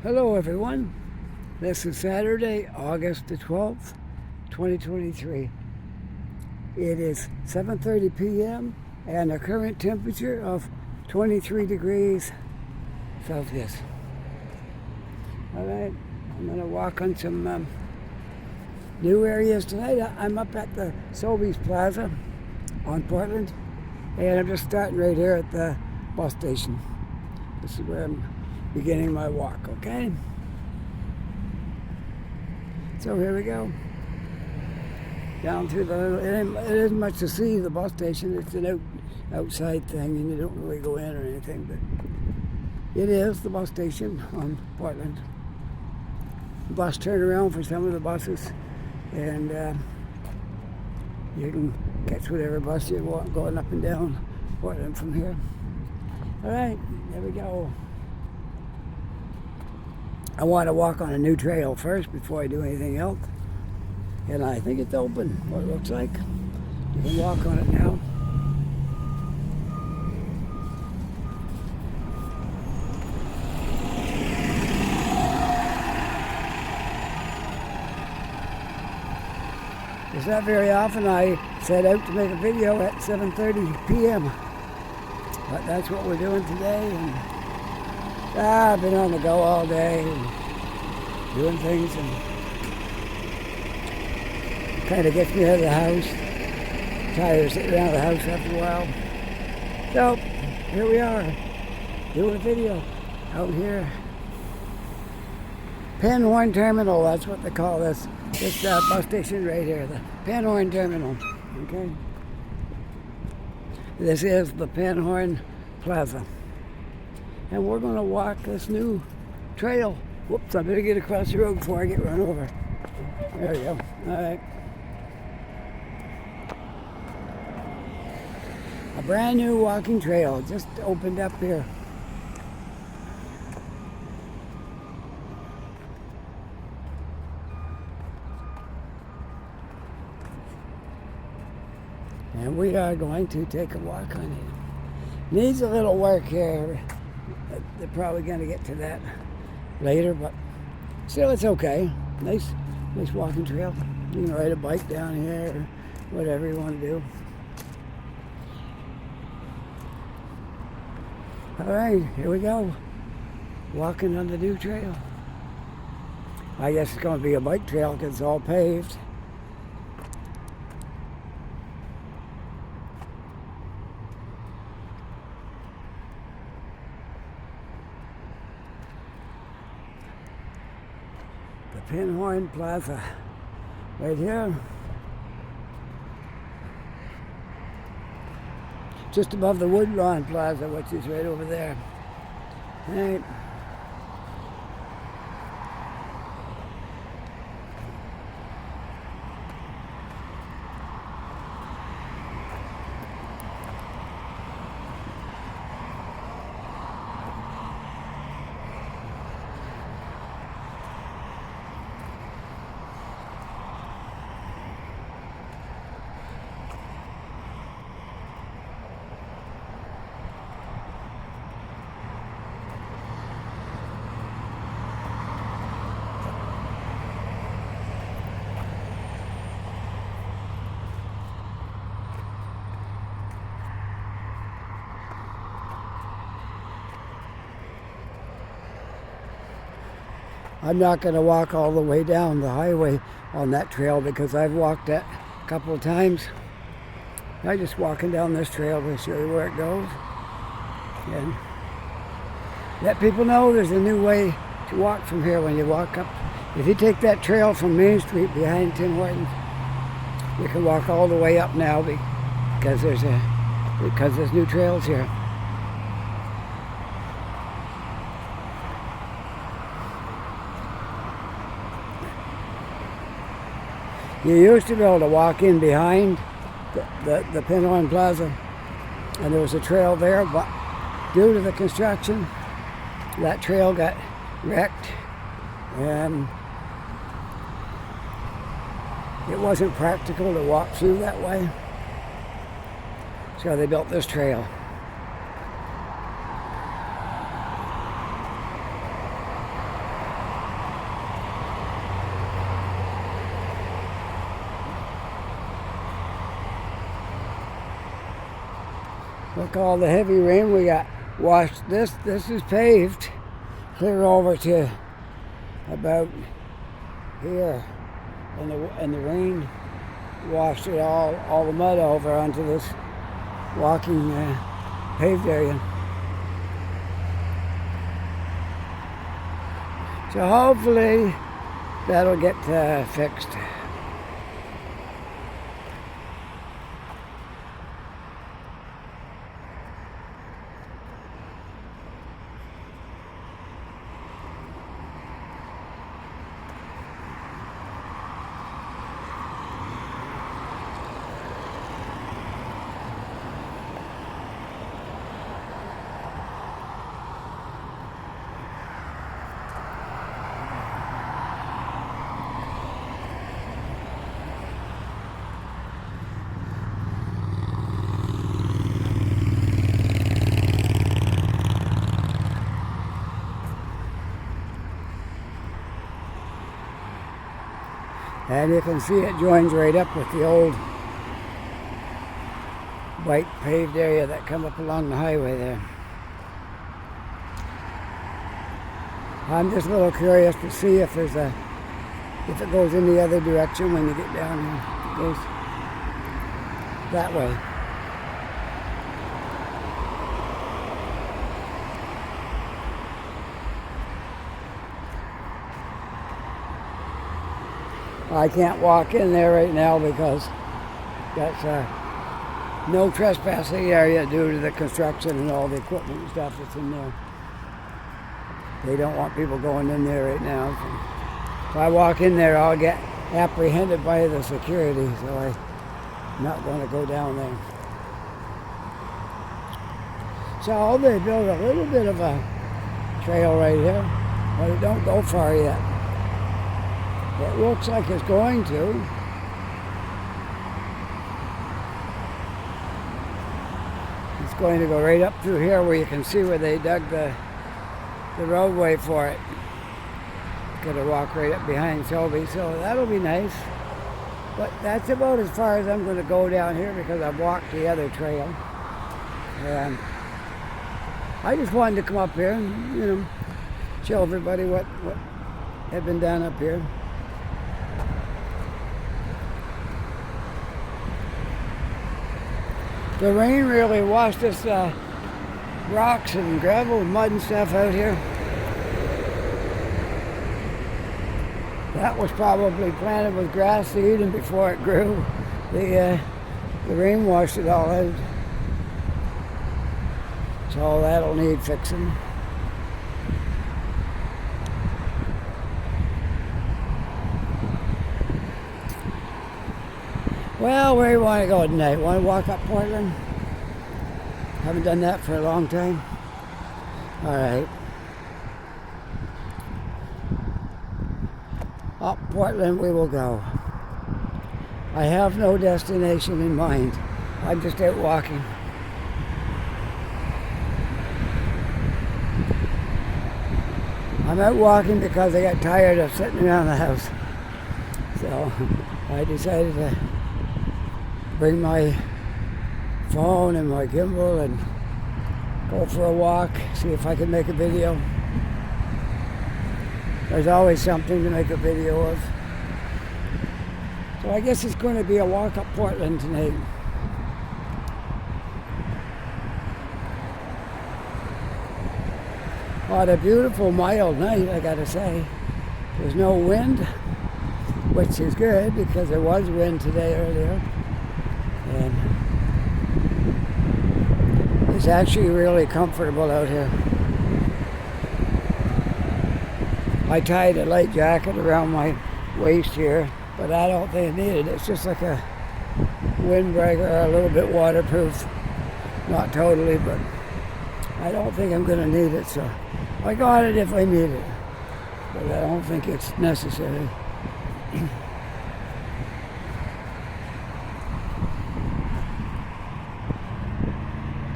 Hello everyone, this is Saturday, August the 12th, 2023. It is 7:30 p.m. and a current temperature of 23 degrees Celsius. Alright, I'm going to walk on some new areas tonight. I'm up at the Sobeys Plaza on Portland, and I'm just starting right here at the bus station. This is where I'm beginning my walk, okay? So here we go. Down through the, it isn't much to see, the bus station. It's an outside thing and you don't really go in or anything, but it is the bus station on Portland. Bus turnaround for some of the buses, and you can catch whatever bus you want going up and down Portland from here. All right, there we go. I want to walk on a new trail first before I do anything else. And I think it's open, what it looks like. You can walk on it now. It's not very often I set out to make a video at 7:30 p.m. But that's what we're doing today. And I've been on the go all day and doing things, and kind of gets me out of the house. Tired of sitting around the house after a while. So here we are, doing a video out here. Penhorn Terminal, that's what they call this bus station right here, the Penhorn Terminal. Okay. This is the Penhorn Plaza. And we're going to walk this new trail. Whoops, I better get across the road before I get run over. There we go. All right. A brand new walking trail just opened up here. And we are going to take a walk on it. Needs a little work here. They're probably going to get to that later, but still it's okay. Nice walking trail. You can ride a bike down here or whatever you want to do. All right, here we go. Walking on the new trail. I guess it's going to be a bike trail because it's all paved. The Penhorn Plaza, right here. Just above the Woodlawn Plaza, which is right over there. All right. I'm not going to walk all the way down the highway on that trail because I've walked that a couple of times. I'm just walking down this trail to show you where it goes. And let people know there's a new way to walk from here when you walk up. If you take that trail from Main Street behind Tim Hortons, you can walk all the way up now because there's new trails here. You used to be able to walk in behind the Penhorn Plaza, and there was a trail there, but due to the construction, that trail got wrecked, and it wasn't practical to walk through that way. So they built this trail. Look, all the heavy rain we got washed. This is paved clear over to about here, and the rain washed it all the mud over onto this walking paved area. So hopefully that'll get fixed. And you can see it joins right up with the old white paved area that come up along the highway there. I'm just a little curious to see if it goes in the other direction when you get down here. If it goes that way. I can't walk in there right now because that's no trespassing area due to the construction and all the equipment and stuff that's in there. They don't want people going in there right now. So if I walk in there, I'll get apprehended by the security, so I'm not going to go down there. So they built a little bit of a trail right here, but it don't go far yet. It looks like it's going to. It's going to go right up through here where you can see where they dug the roadway for it. Gonna walk right up behind Toby, so that'll be nice. But that's about as far as I'm going to go down here because I've walked the other trail. And I just wanted to come up here and, show everybody what had been done up here. The rain really washed this rocks and gravel and mud and stuff out here. That was probably planted with grass seed, and before it grew, the rain washed it all out. So that'll need fixing. Well, where do you want to go tonight? Want to walk up Portland? Haven't done that for a long time. All right. Up Portland we will go. I have no destination in mind. I'm just out walking. I'm out walking because I got tired of sitting around the house. So I decided to bring my phone and my gimbal and go for a walk, see if I can make a video. There's always something to make a video of. So I guess it's going to be a walk up Portland tonight. What a beautiful mild night, I gotta say. There's no wind, which is good because there was wind today earlier. And it's actually really comfortable out here. I tied a light jacket around my waist here, but I don't think I need it. It's just like a windbreaker, a little bit waterproof. Not totally, but I don't think I'm going to need it, so I got it if I need it. But I don't think it's necessary.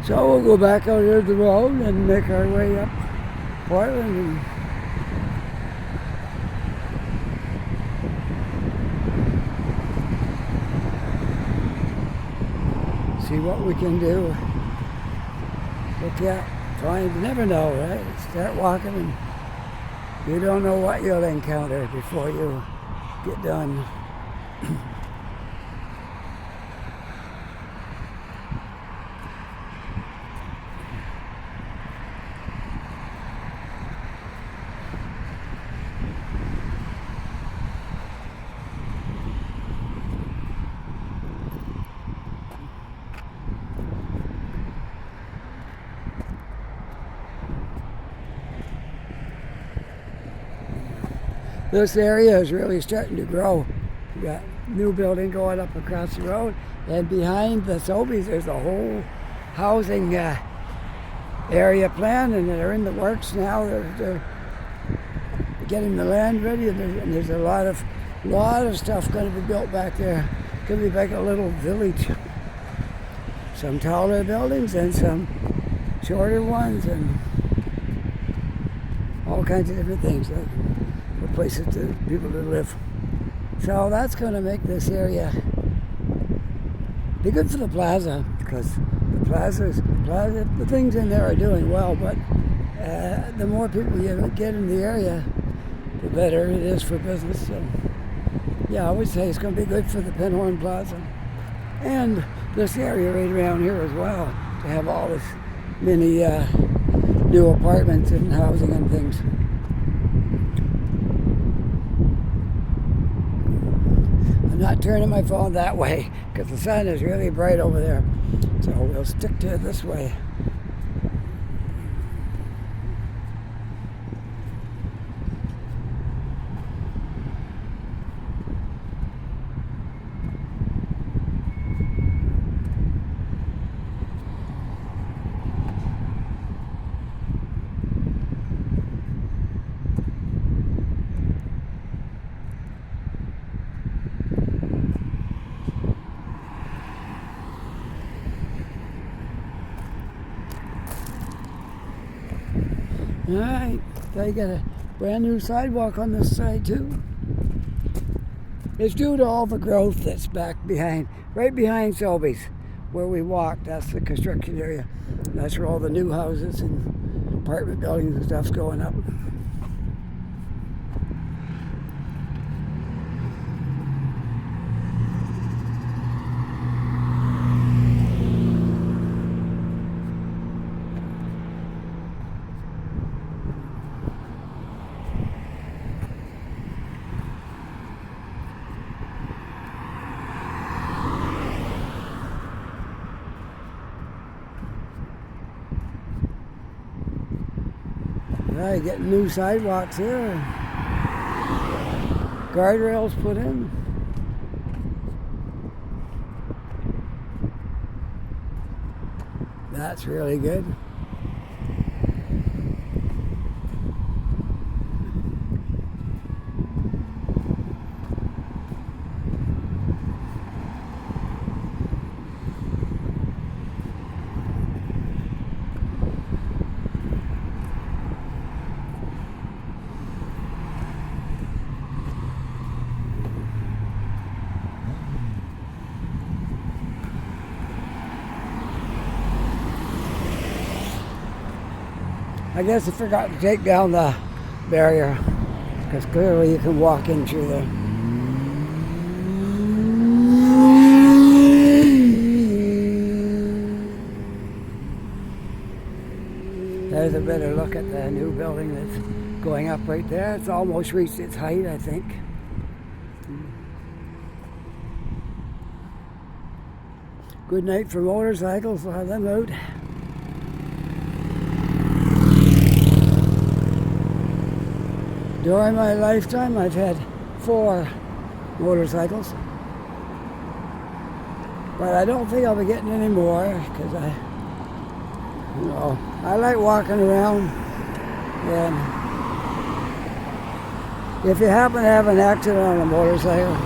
So we'll go back out here to the road and make our way up Portland and see what we can do. But yeah, trying to never know, right? Start walking and you don't know what you'll encounter before you get done. This area is really starting to grow. We got new building going up across the road, and behind the Sobeys there's a whole housing area plan, and they're in the works now. They're getting the land ready, and there's a lot of stuff going to be built back there. It's going to be like a little village. Some taller buildings and some shorter ones, and all kinds of different things. For places to people to live. So that's going to make this area be good for the plaza, because the things in there are doing well, but the more people you get in the area, the better it is for business. So yeah, I would say it's going to be good for the Penhorn Plaza and this area right around here as well, to have all this many new apartments and housing and things. I'm not turning my phone that way because the sun is really bright over there, so we'll stick to it this way. Alright, they got a brand new sidewalk on this side too. It's due to all the growth that's back behind, right behind Sobeys, where we walked. That's the construction area. That's where all the new houses and apartment buildings and stuff's going up. Yeah, getting new sidewalks here. Guardrails put in. That's really good. I guess I forgot to take down the barrier, because clearly you can walk in through there. There's a better look at the new building that's going up right there. It's almost reached its height, I think. Good night for motorcycles. We'll have them out. During my lifetime, I've had 4 motorcycles, but I don't think I'll be getting any more, because I like walking around, and if you happen to have an accident on a motorcycle,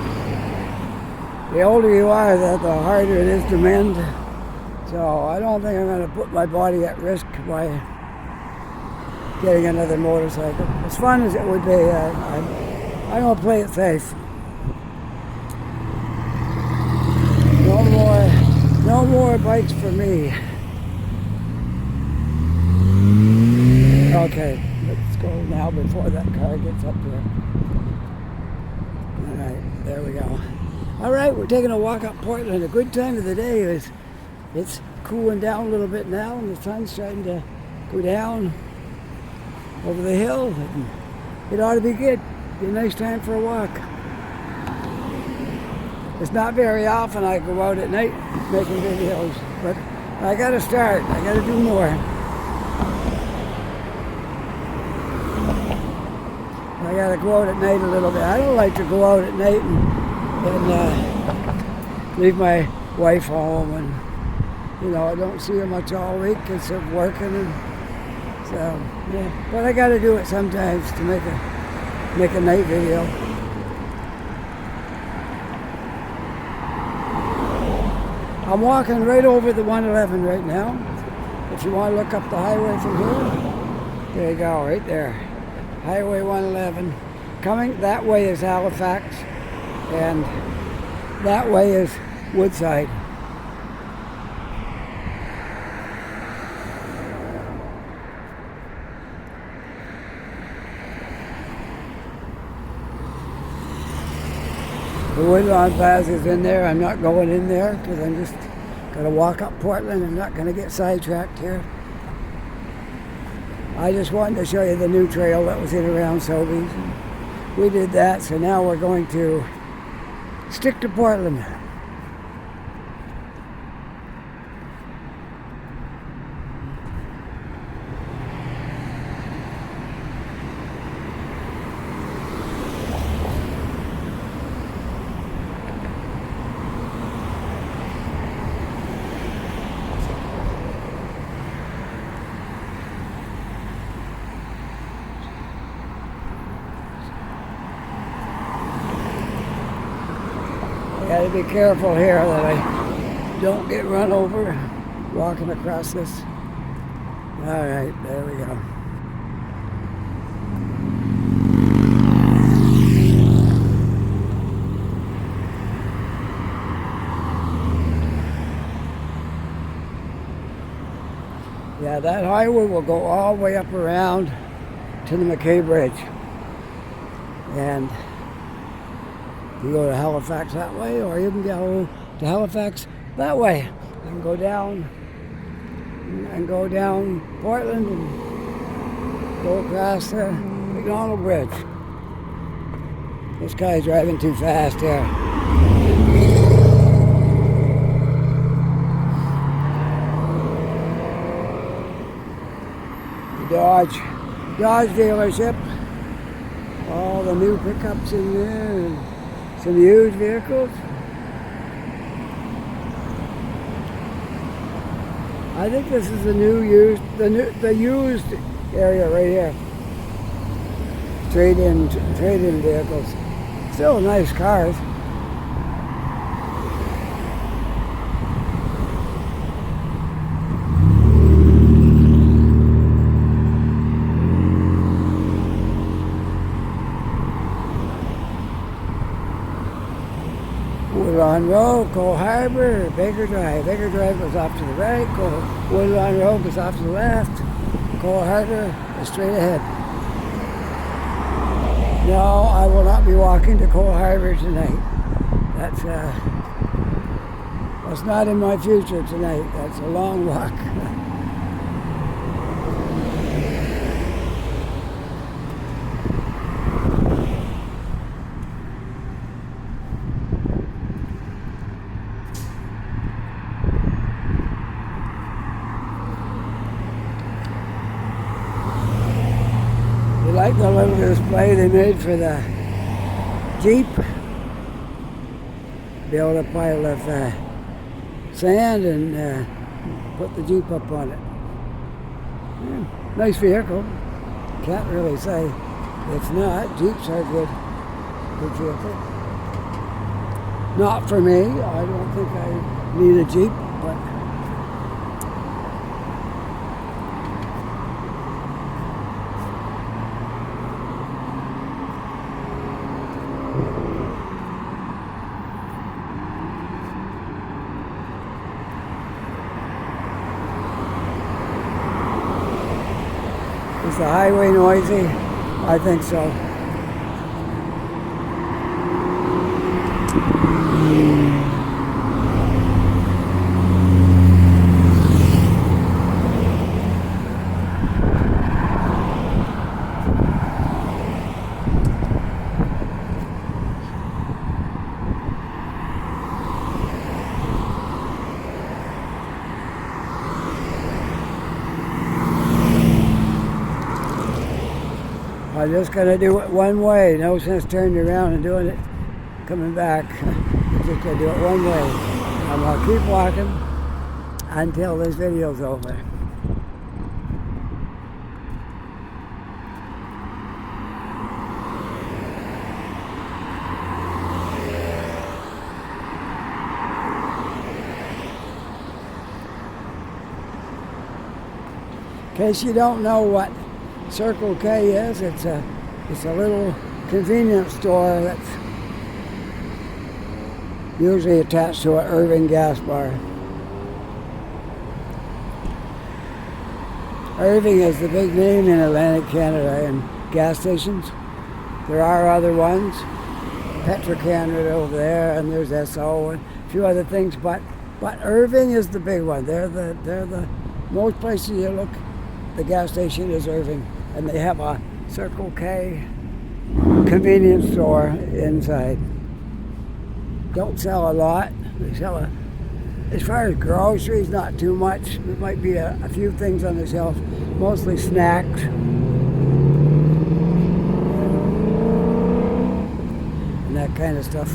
the older you are, the harder it is to mend. So I don't think I'm going to put my body at risk by getting another motorcycle. As fun as it would be, I don't play it safe. No more bikes for me. Okay, let's go now before that car gets up here. All right, there we go. All right, we're taking a walk up Portland. A good time of the day is it's cooling down a little bit now, and the sun's starting to go down over the hill. And it ought to be good. Be a nice time for a walk. It's not very often I go out at night making videos, but I got to start. I got to do more. I got to go out at night a little bit. I don't like to go out at night and leave my wife home, and I don't see her much all week because of working, and so yeah. But I got to do it sometimes to make a night video. I'm walking right over the 111 right now. If you want to look up the highway from here, there you go, right there. Highway 111. Coming that way is Halifax, and that way is Woodside. The Woodlawn Plaza is in there. I'm not going in there because I'm just going to walk up Portland. I'm not going to get sidetracked here. I just wanted to show you the new trail that was in around Sobeys. We did that, so now we're going to stick to Portland. Got to be careful here that I don't get run over walking across this. All right, there we go. Yeah, that highway will go all the way up around to the McKay Bridge. And you go to Halifax that way, or you can go to Halifax that way and go down Portland and go across the McDonald Bridge. This guy's driving too fast here. The Dodge dealership. All the new pickups in there. And some used vehicles. I think this is the used area right here. Trade-in vehicles. Still nice cars. Woodlawn Road, Cole Harbor, Baker Drive. Baker Drive goes off to the right. Woodlawn Road goes off to the left. Cole Harbor is straight ahead. No, I will not be walking to Cole Harbor tonight. That's not in my future tonight. That's a long walk. Like the little display they made for the Jeep. Build a pile of sand and put the Jeep up on it. Yeah, nice vehicle. Can't really say it's not. Jeeps are good vehicle. Not for me. I don't think I need a Jeep, but Is the highway noisy? I think so. I'm just going to do it one way. No sense turning around and doing it, coming back. I'm just going to do it one way. I'm going to keep walking until this video's over. In case you don't know what Circle K is, it's a little convenience store that's usually attached to an Irving gas bar. Irving is the big name in Atlantic Canada in gas stations. There are other ones, Petro-Canada over there, and there's SO and a few other things, but Irving is the big one. They're the most places you look, the gas station is Irving. And they have a Circle K convenience store inside. Don't sell a lot. They sell as far as groceries, not too much. There might be a few things on the shelf, mostly snacks. And that kind of stuff.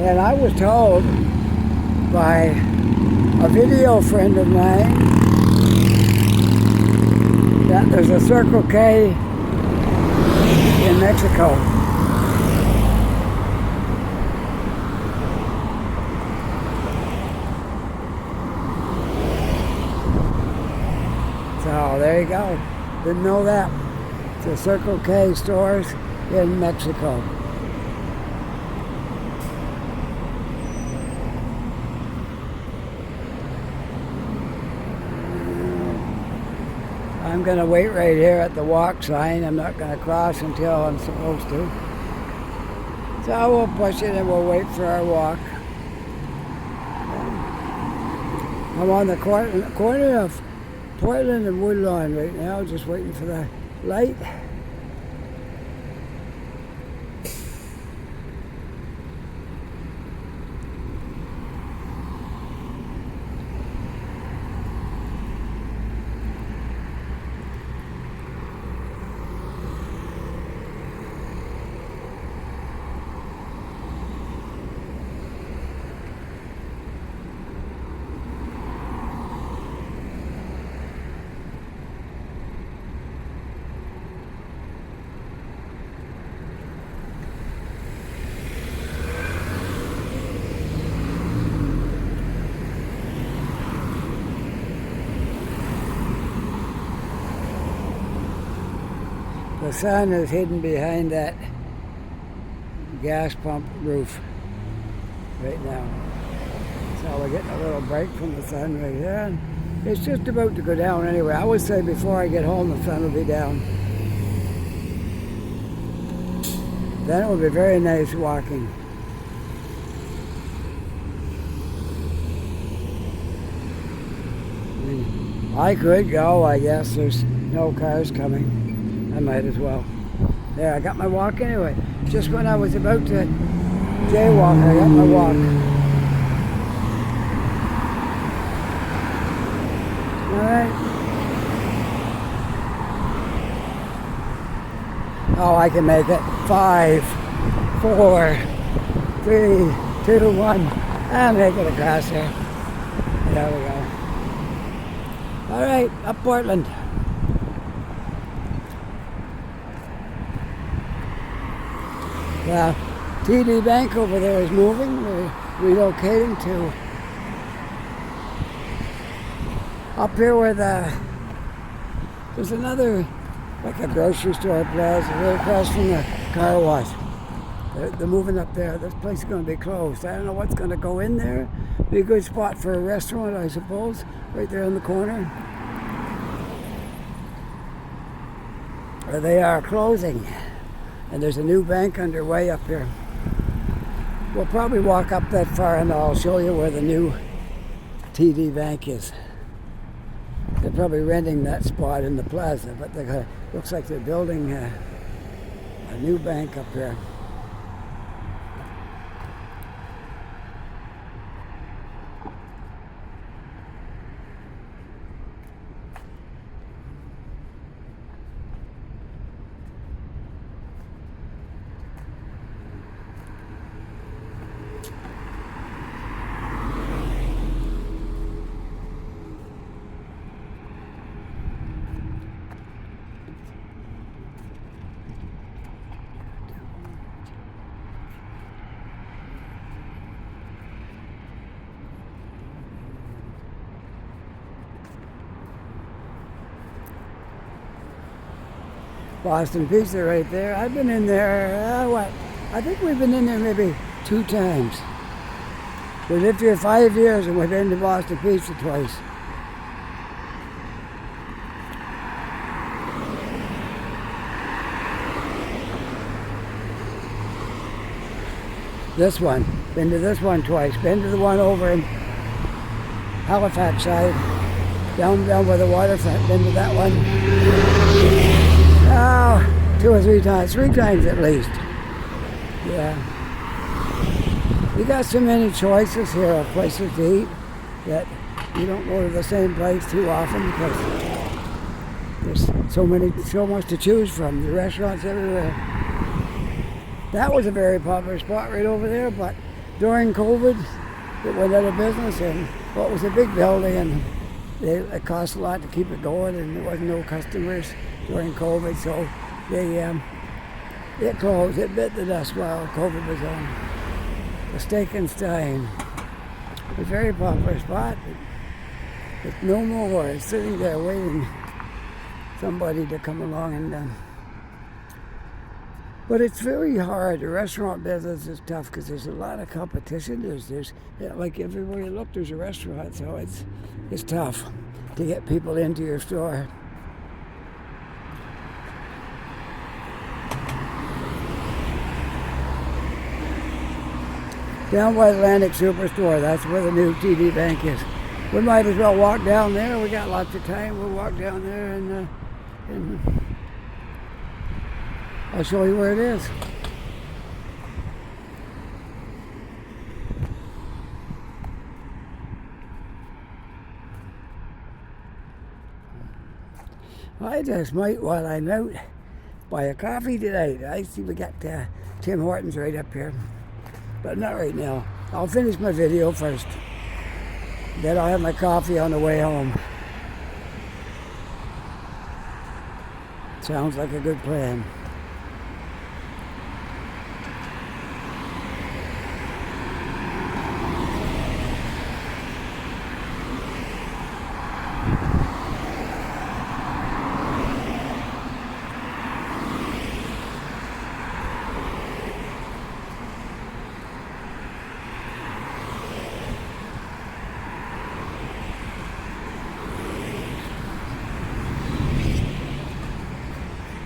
And I was told by a video friend of mine that there's a Circle K in Mexico. So there you go. Didn't know that. The Circle K stores in Mexico. I'm going to wait right here at the walk sign. I'm not going to cross until I'm supposed to. So we'll push it and we'll wait for our walk. I'm on the corner of Portland and Woodlawn right now, just waiting for the light. The sun is hidden behind that gas pump roof right now. So we're getting a little break from the sun right here. And it's just about to go down anyway. I would say before I get home the sun will be down. Then it will be very nice walking. I could go, I guess. There's no cars coming. I might as well. There, I got my walk anyway. Just when I was about to jaywalk, I got my walk. Alright. Oh, I can make it. 5, 4, 3, 2, 1. I'll make it across there. There we go. Alright, up Portland. The TD Bank over there is moving. We're relocating to up here where there's another, like a grocery store plaza right across from the car wash. They're moving up there. This place is going to be closed. I don't know what's going to go in there. Be a good spot for a restaurant, I suppose, right there in the corner. They are closing, and there's a new bank underway up here. We'll probably walk up that far and I'll show you where the new TD Bank is. They're probably renting that spot in the plaza, but looks like they're building a new bank up here. Boston Pizza right there. I've been in there, I think we've been in there maybe 2 times. We lived here 5 years and we've been to Boston Pizza twice. This one, been to this one twice. Been to the one over in Halifax side, down by the waterfront. Been to that one. Oh, 2 or 3 times, 3 times at least. Yeah. You got so many choices here of places to eat that you don't go to the same place too often because there's so much to choose from. The restaurants everywhere. That was a very popular spot right over there, but during COVID, it went out of business, and it was a big building, and it cost a lot to keep it going, and there wasn't no customers during COVID, so it closed. It bit the dust while COVID was on. The Steak and Stein, a very popular spot. It's no more. It's sitting there waiting somebody to come along and. But it's very hard. The restaurant business is tough because there's a lot of competition. There's like everywhere you look, there's a restaurant, so it's tough to get people into your store. Down by Atlantic Superstore, that's where the new TD Bank is. We might as well walk down there. We got lots of time. We'll walk down there and I'll show you where it is. I just might, while I'm out, buy a coffee tonight. I see we got Tim Hortons right up here, but not right now. I'll finish my video first. Then I'll have my coffee on the way home. Sounds like a good plan.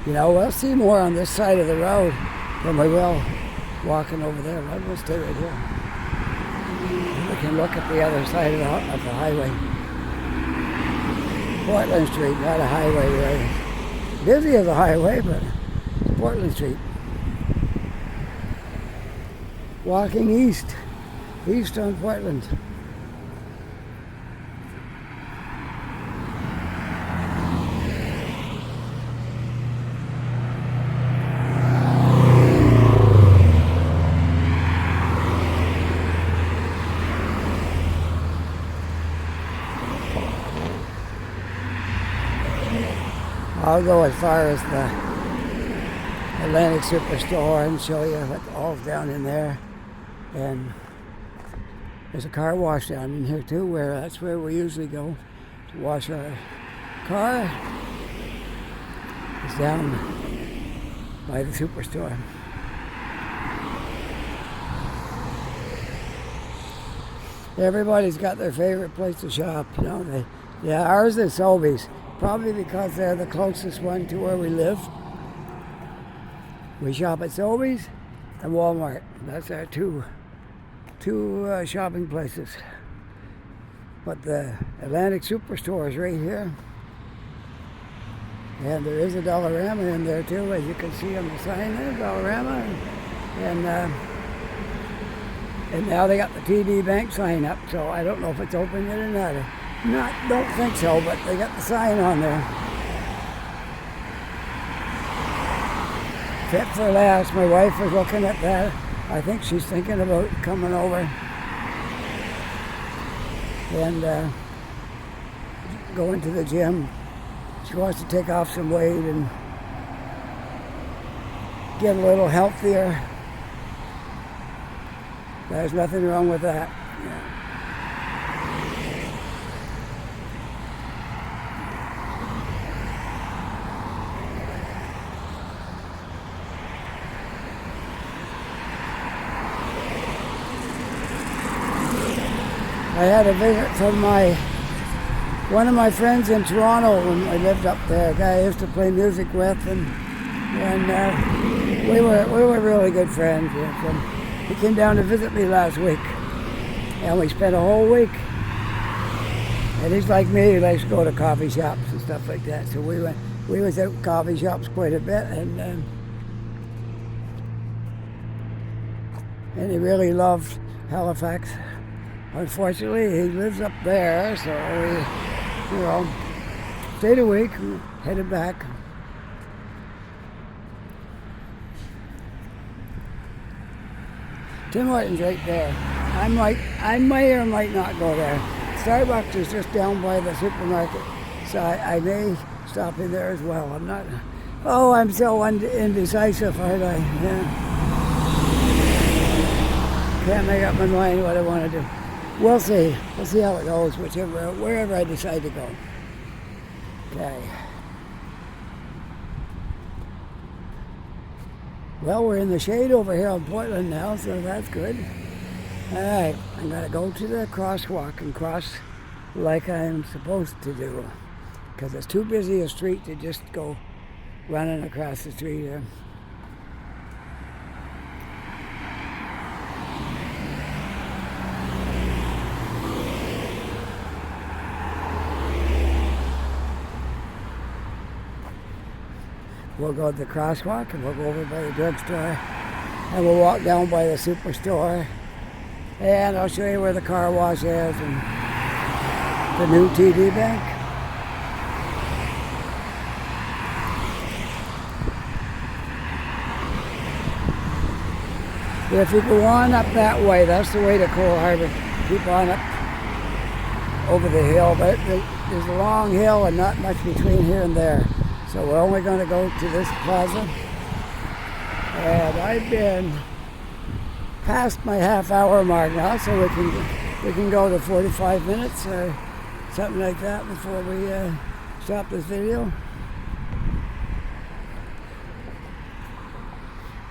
You know, we'll see more on this side of the road than we will walking over there. We'll stay right here. We can look at the other side of the highway. Portland Street, not a highway really. Busy as a highway, but it's Portland Street. Walking east on Portland. I'll go as far as the Atlantic Superstore and show you what all's down in there. And there's a car wash down in here too, that's where we usually go to wash our car. It's down by the Superstore. Everybody's got their favorite place to shop, you know. Yeah, ours is Sobeys, probably because they're the closest one to where we live. We shop at Sobeys and Walmart. That's our two shopping places. But the Atlantic Superstore is right here. And there is a Dollarama in there too, as you can see on the sign there, Dollarama. And now they got the TD Bank sign up, so I don't know if it's open yet or not. Don't think so, but they got the sign on there. Fit for last. My wife was looking at that. I think she's thinking about coming over and going to the gym. She wants to take off some weight and get a little healthier. There's nothing wrong with that. Yeah. I had a visit from one of my friends in Toronto when I lived up there. A guy I used to play music with, and we were really good friends. Yeah. He came down to visit me last week, and we spent a whole week. And he's like me; he likes to go to coffee shops and stuff like that. So we was out coffee shops quite a bit, and he really loved Halifax. Unfortunately, he lives up there, so we, stayed a week and headed back. Tim Hortons right there. I may or might not go there. Starbucks is just down by the supermarket, so I may stop in there as well. I'm not. Oh, I'm so indecisive, aren't I? Yeah. Can't make up my mind what I want to do. We'll see. We'll see how it goes, wherever I decide to go. Okay. Well, we're in the shade over here in Portland now, so that's good. All right, I'm going to go to the crosswalk and cross like I'm supposed to do, because it's too busy a street to just go running across the street here. We'll go to the crosswalk and we'll go over by the drugstore and we'll walk down by the superstore, and I'll show you where the car wash is and the new TD Bank. If you go on up that way, that's the way to Cole Harbour. Keep on up over the hill, but there's a long hill and not much between here and there. So we're only going to go to this plaza, and I've been past my half-hour mark now, so we can go to 45 minutes or something like that before we stop this video.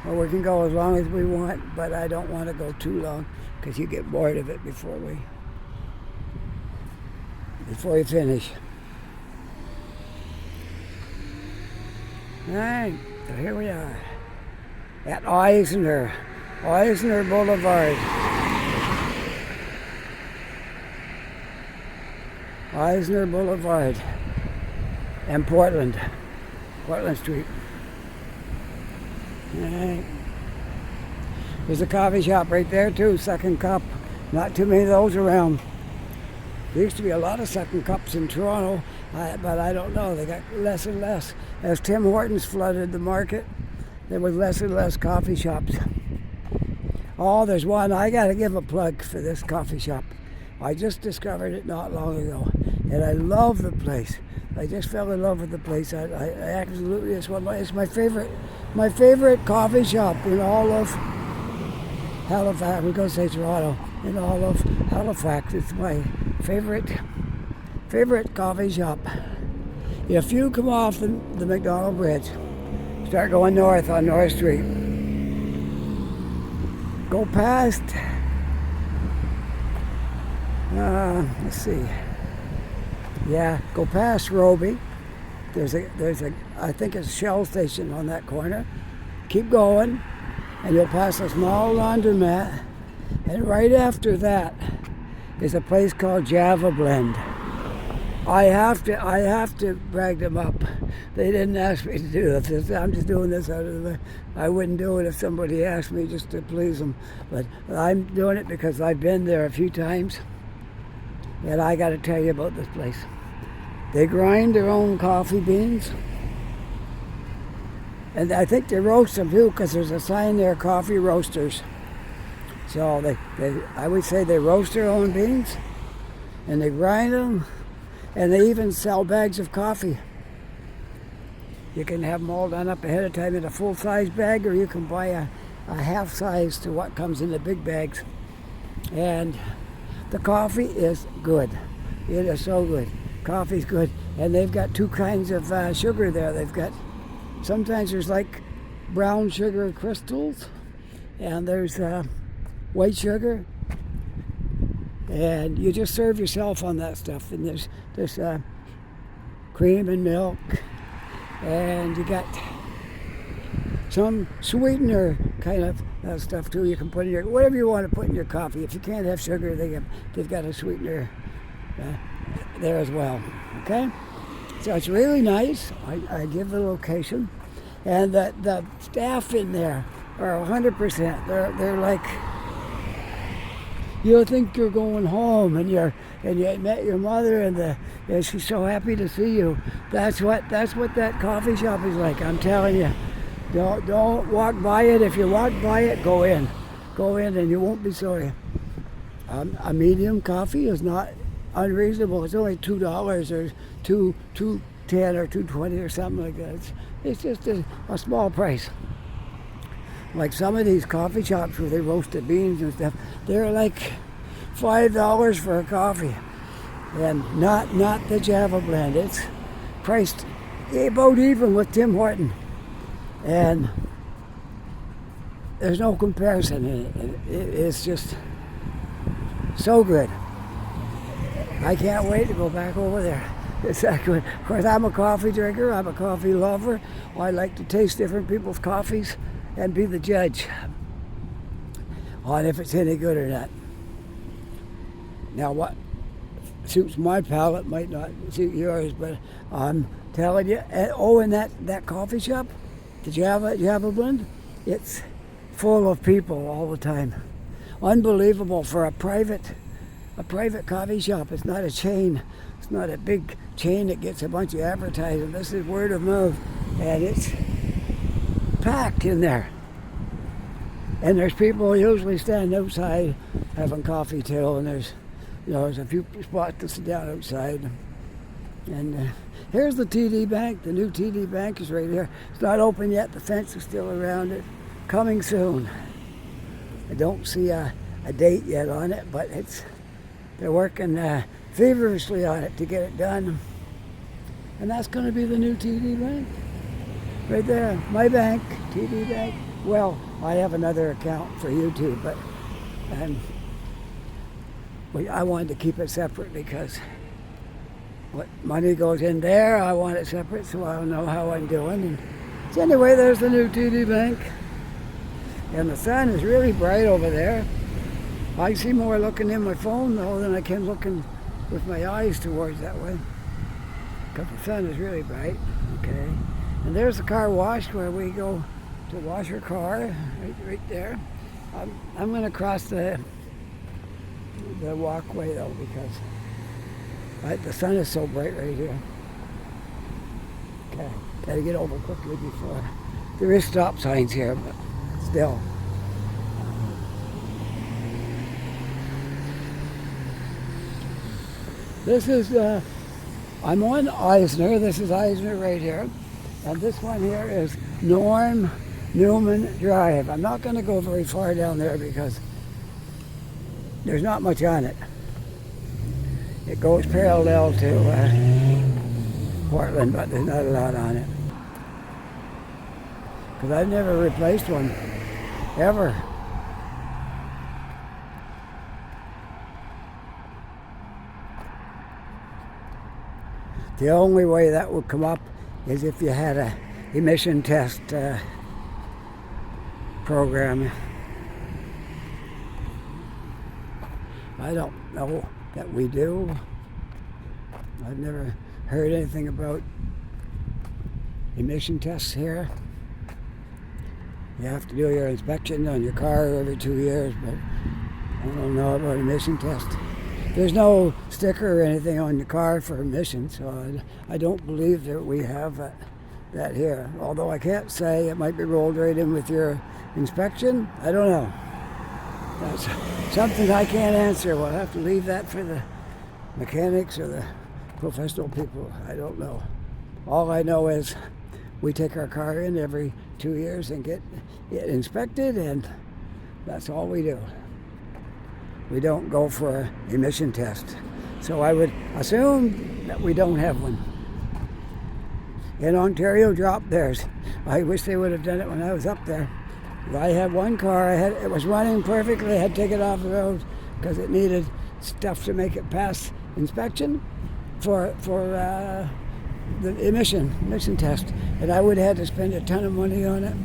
Or we can go as long as we want, but I don't want to go too long because you get bored of it before you finish. Alright, so here we are at Eisener Boulevard. Eisener Boulevard and Portland Street. Alright. There's a coffee shop right there too, Second Cup. Not too many of those around. There used to be a lot of Second Cups in Toronto, but I don't know, they got less and less. As Tim Hortons flooded the market, there was less and less coffee shops. Oh, there's one. I got to give a plug for this coffee shop. I just discovered it not long ago, and I love the place. I just fell in love with the place. I absolutely, it's my favorite coffee shop in all of Halifax. We're going to say Toronto. In all of Halifax, it's my favorite coffee shop. If you come off the McDonald Bridge, start going north on North Street, go past Let's see. Yeah, go past Roby. There's a, I think it's a Shell station on that corner. Keep going, and you'll pass a small laundromat. And right after that is a place called Java Blend. I have to brag them up. They didn't ask me to do this. I'm just doing this out of the. I wouldn't do it if somebody asked me just to please them. But I'm doing it because I've been there a few times. And I got to tell you about this place. They grind their own coffee beans. And I think they roast them too, because there's a sign there, coffee roasters. So I would say they roast their own beans, and they grind them, and they even sell bags of coffee. You can have them all done up ahead of time in a full-size bag, or you can buy a half size to what comes in the big bags. And the coffee is good. It is so good. Coffee's good. And they've got two kinds of sugar there. They've got, sometimes there's like brown sugar crystals, and there's white sugar. And you just serve yourself on that stuff. And there's cream and milk. And you got some sweetener kind of stuff too. You can put in your, whatever you want to put in your coffee. If you can't have sugar, they've got a sweetener there as well. Okay? So it's really nice. I give the location. And the staff in there are 100%. They're like, you'll think you're going home, and you met your mother, and she's so happy to see you. That's what that coffee shop is like. I'm telling you. Don't walk by it. If you walk by it, go in, and you won't be sorry. A medium coffee is not unreasonable. It's only $2 or $2.10 or $2.20 or something like that. It's just a small price. Like some of these coffee shops where they roast the beans and stuff, they're like $5 for a coffee, and not the Java Blend. It's priced about even with Tim Horton, and there's no comparison in it. It's just so good. I can't wait to go back over there. It's that good. Of course, I'm a coffee drinker. I'm a coffee lover. I like to taste different people's coffees and be the judge on if it's any good or not. Now, what suits my palate might not suit yours, but I'm telling you. And that coffee shop, the Java Blend, it's full of people all the time. Unbelievable for a private coffee shop. It's not a chain. It's not a big chain that gets a bunch of advertising. This is word of mouth, and it's packed in there. And there's people usually standing outside having coffee too, and there's a few spots to sit down outside. And here's the TD Bank. The new TD Bank is right here. It's not open yet. The fence is still around it. Coming soon. I don't see a date yet on it, but they're working feverishly on it to get it done. And that's going to be the new TD Bank. Right there, my bank, TD Bank. Well, I have another account for YouTube, but I wanted to keep it separate because what money goes in there, I want it separate so I'll know how I'm doing. And so anyway, there's the new TD Bank. And the sun is really bright over there. I see more looking in my phone though than I can looking with my eyes towards that way, because the sun is really bright. Okay. And there's the car wash where we go to wash our car, right there. I'm going to cross the walkway though, because the sun is so bright right here. Okay, got to get over quickly before. There is stop signs here, but still. This is, I'm on Eisener. This is Eisener right here. And this one here is Norm Newman Drive. I'm not going to go very far down there because there's not much on it. It goes parallel to Portland, but there's not a lot on it. Because I've never replaced one, ever. The only way that would come up is if you had a emission test program. I don't know that we do. I've never heard anything about emission tests here. You have to do your inspection on your car every 2 years, but I don't know about emission test. There's no sticker or anything on your car for emissions, so I don't believe that we have that here. Although I can't say, it might be rolled right in with your inspection. I don't know. That's something I can't answer. We'll have to leave that for the mechanics or the professional people. I don't know. All I know is we take our car in every 2 years and get it inspected, and that's all we do. We don't go for an emission test. So I would assume that we don't have one. In Ontario, dropped theirs. I wish they would have done it when I was up there. I had one car, it was running perfectly. I had to take it off the road because it needed stuff to make it pass inspection for the emission test. And I would have had to spend a ton of money on it.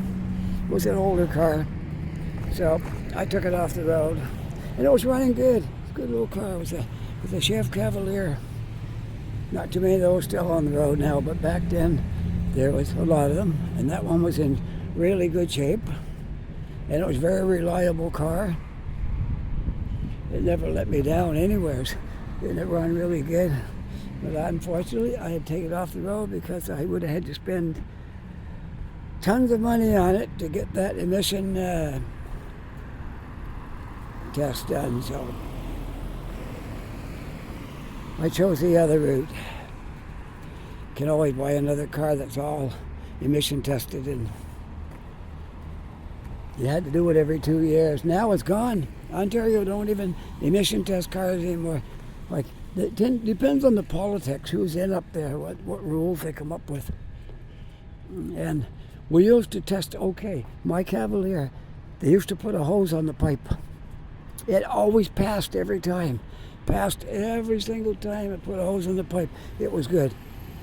It was an older car. So I took it off the road. And it was running good. It was a good little car. It was a Chef Cavalier. Not too many of those still on the road now, but back then there was a lot of them. And that one was in really good shape. And it was a very reliable car. It never let me down anywhere. And it ran really good. But unfortunately, I had to take it off the road because I would have had to spend tons of money on it to get that emission test done. So I chose the other route. Can always buy another car that's all emission tested, and you had to do it every 2 years. Now it's gone. Ontario don't even emission test cars anymore. Like, it depends on the politics, who's in up there, what rules they come up with. And we used to test, okay, my Cavalier, they used to put a hose on the pipe. It always passed every time. Passed every single time it put a hose in the pipe. It was good.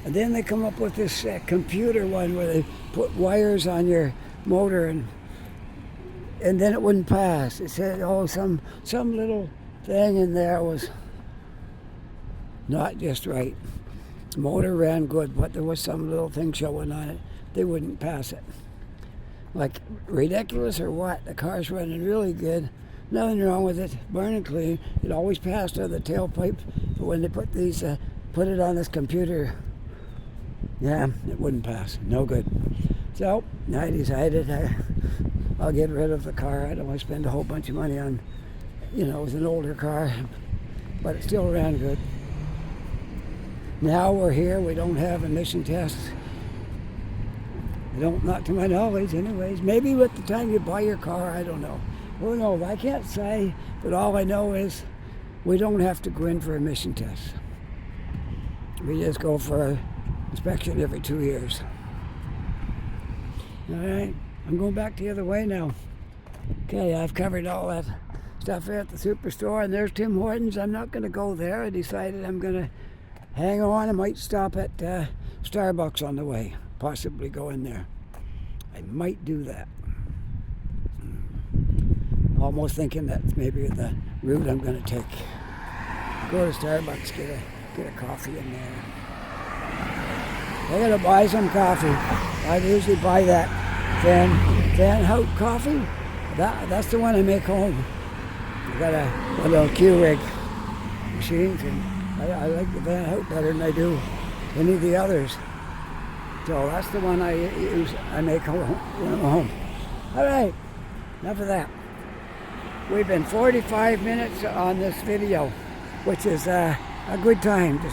And then they come up with this computer one where they put wires on your motor and then it wouldn't pass. It said, oh, some little thing in there was not just right. The motor ran good, but there was some little thing showing on it. They wouldn't pass it. Like, ridiculous or what? The car's running really good. Nothing wrong with it. Burning clean. It always passed out of the tailpipe. But when they put these, put it on this computer, yeah, it wouldn't pass. No good. So I decided I'll get rid of the car. I don't want to spend a whole bunch of money on, it was an older car, but it still ran good. Now we're here. We don't have emission tests. Not to my knowledge, anyways. Maybe at the time you buy your car, I don't know. Who knows? I can't say, but all I know is we don't have to go in for emission tests. We just go for inspection every 2 years. All right, I'm going back the other way now. Okay, I've covered all that stuff at the superstore, and there's Tim Hortons. I'm not going to go there. I decided I'm going to hang on. I might stop at Starbucks on the way, possibly go in there. I might do that. Almost thinking that's maybe the route I'm going to take. Go to Starbucks, get a coffee in there. I got to buy some coffee. I usually buy that Van Hout coffee. That's the one I make home. I got a little Keurig machine, and I like the Van Hout better than I do any of the others. So that's the one I use. I make home. All right, enough of that. We've been 45 minutes on this video, which is a good time to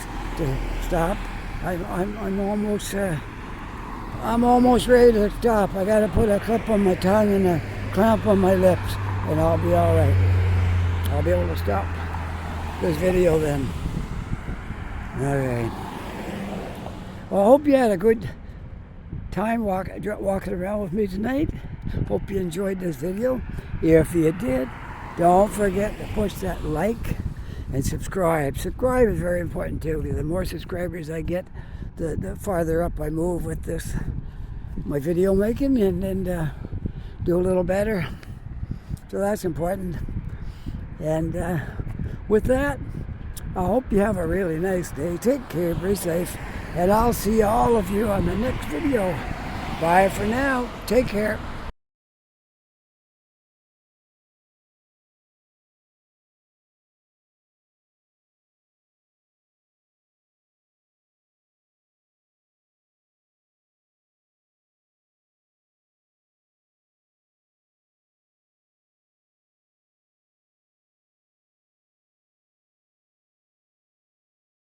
stop. I'm almost ready to stop. I got to put a clip on my tongue and a clamp on my lips, and I'll be all right. I'll be able to stop this video then. All right. Well, I hope you had a good time walking around with me tonight. Hope you enjoyed this video. If you did, don't forget to push that like And subscribe. Subscribe is very important too. The more subscribers I get, the farther up I move with this, my video making, and do a little better. So that's important. And with that, I hope you have a really nice day. Take care, be safe, and I'll see all of you on the next video. Bye for now. Take care.